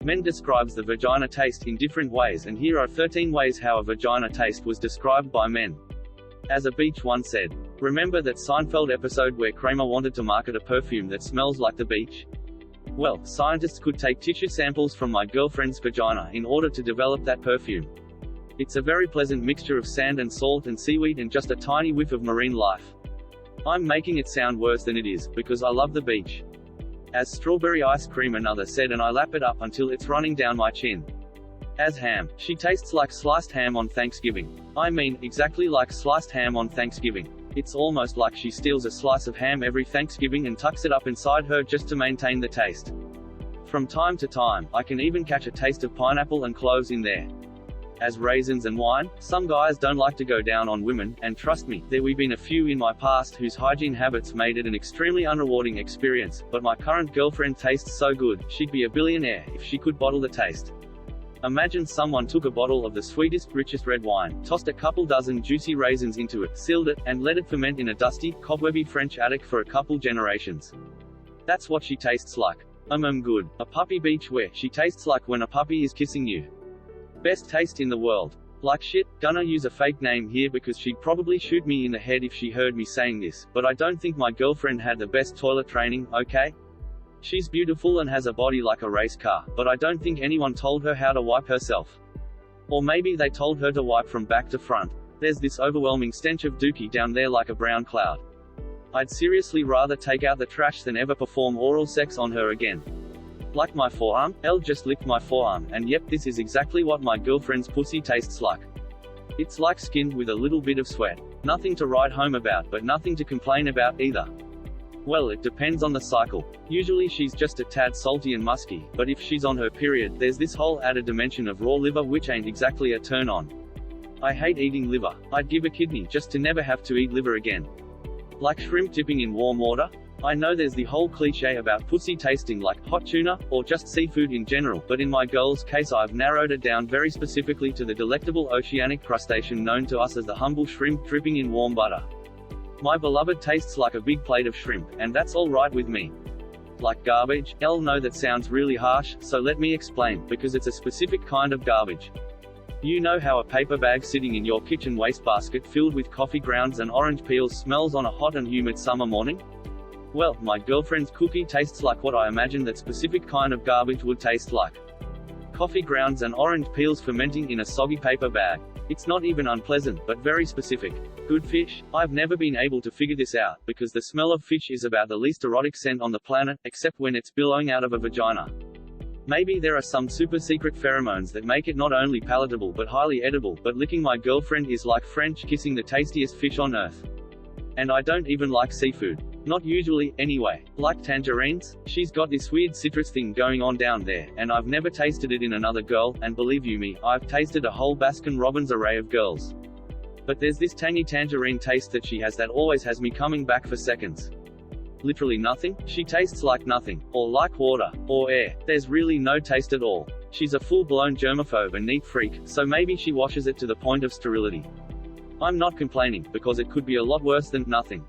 Men describes the vagina taste in different ways, and here are 13 ways how a vagina taste was described by men. As a beach once said, remember that Seinfeld episode where Kramer wanted to market a perfume that smells like the beach? Well, scientists could take tissue samples from my girlfriend's vagina in order to develop that perfume. It's a very pleasant mixture of sand and salt and seaweed and just a tiny whiff of marine life. I'm making it sound worse than it is, because I love the beach. As strawberry ice cream, another said, and I lap it up until it's running down my chin. As ham, she tastes like sliced ham on Thanksgiving. I mean, exactly like sliced ham on Thanksgiving. It's almost like she steals a slice of ham every Thanksgiving and tucks it up inside her just to maintain the taste. From time to time, I can even catch a taste of pineapple and cloves in there. As raisins and wine, some guys don't like to go down on women, and trust me, there've been a few in my past whose hygiene habits made it an extremely unrewarding experience, but my current girlfriend tastes so good, she'd be a billionaire if she could bottle the taste. Imagine someone took a bottle of the sweetest, richest red wine, tossed a couple dozen juicy raisins into it, sealed it, and let it ferment in a dusty, cobwebby French attic for a couple generations. That's what she tastes like. Good. A puppy beach where she tastes like when a puppy is kissing you. Best taste in the world. Like shit, gonna use a fake name here because she'd probably shoot me in the head if she heard me saying this, but I don't think my girlfriend had the best toilet training, okay? She's beautiful and has a body like a race car, but I don't think anyone told her how to wipe herself. Or maybe they told her to wipe from back to front. There's this overwhelming stench of dookie down there like a brown cloud. I'd seriously rather take out the trash than ever perform oral sex on her again. Like my forearm? Elle just licked my forearm, and yep, this is exactly what my girlfriend's pussy tastes like. It's like skin with a little bit of sweat. Nothing to write home about, but nothing to complain about either. Well, it depends on the cycle. Usually she's just a tad salty and musky, but if she's on her period, there's this whole added dimension of raw liver which ain't exactly a turn on. I hate eating liver. I'd give a kidney just to never have to eat liver again. Like shrimp dipping in warm water? I know there's the whole cliche about pussy tasting like hot tuna, or just seafood in general, but in my girl's case I've narrowed it down very specifically to the delectable oceanic crustacean known to us as the humble shrimp dripping in warm butter. My beloved tastes like a big plate of shrimp, and that's all right with me. Like garbage? Elle, no, that sounds really harsh, so let me explain, because it's a specific kind of garbage. You know how a paper bag sitting in your kitchen wastebasket filled with coffee grounds and orange peels smells on a hot and humid summer morning? Well, my girlfriend's cookie tastes like what I imagine that specific kind of garbage would taste like. Coffee grounds and orange peels fermenting in a soggy paper bag. It's not even unpleasant, but very specific. Good fish? I've never been able to figure this out, because the smell of fish is about the least erotic scent on the planet, except when it's billowing out of a vagina. Maybe there are some super secret pheromones that make it not only palatable but highly edible, but licking my girlfriend is like French kissing the tastiest fish on earth. And I don't even like seafood. Not usually, anyway. Like tangerines? She's got this weird citrus thing going on down there, and I've never tasted it in another girl, and believe you me, I've tasted a whole Baskin-Robbins array of girls. But there's this tangy tangerine taste that she has that always has me coming back for seconds. Literally nothing? She tastes like nothing. Or like water. Or air. There's really no taste at all. She's a full-blown germaphobe and neat freak, so maybe she washes it to the point of sterility. I'm not complaining, because it could be a lot worse than nothing.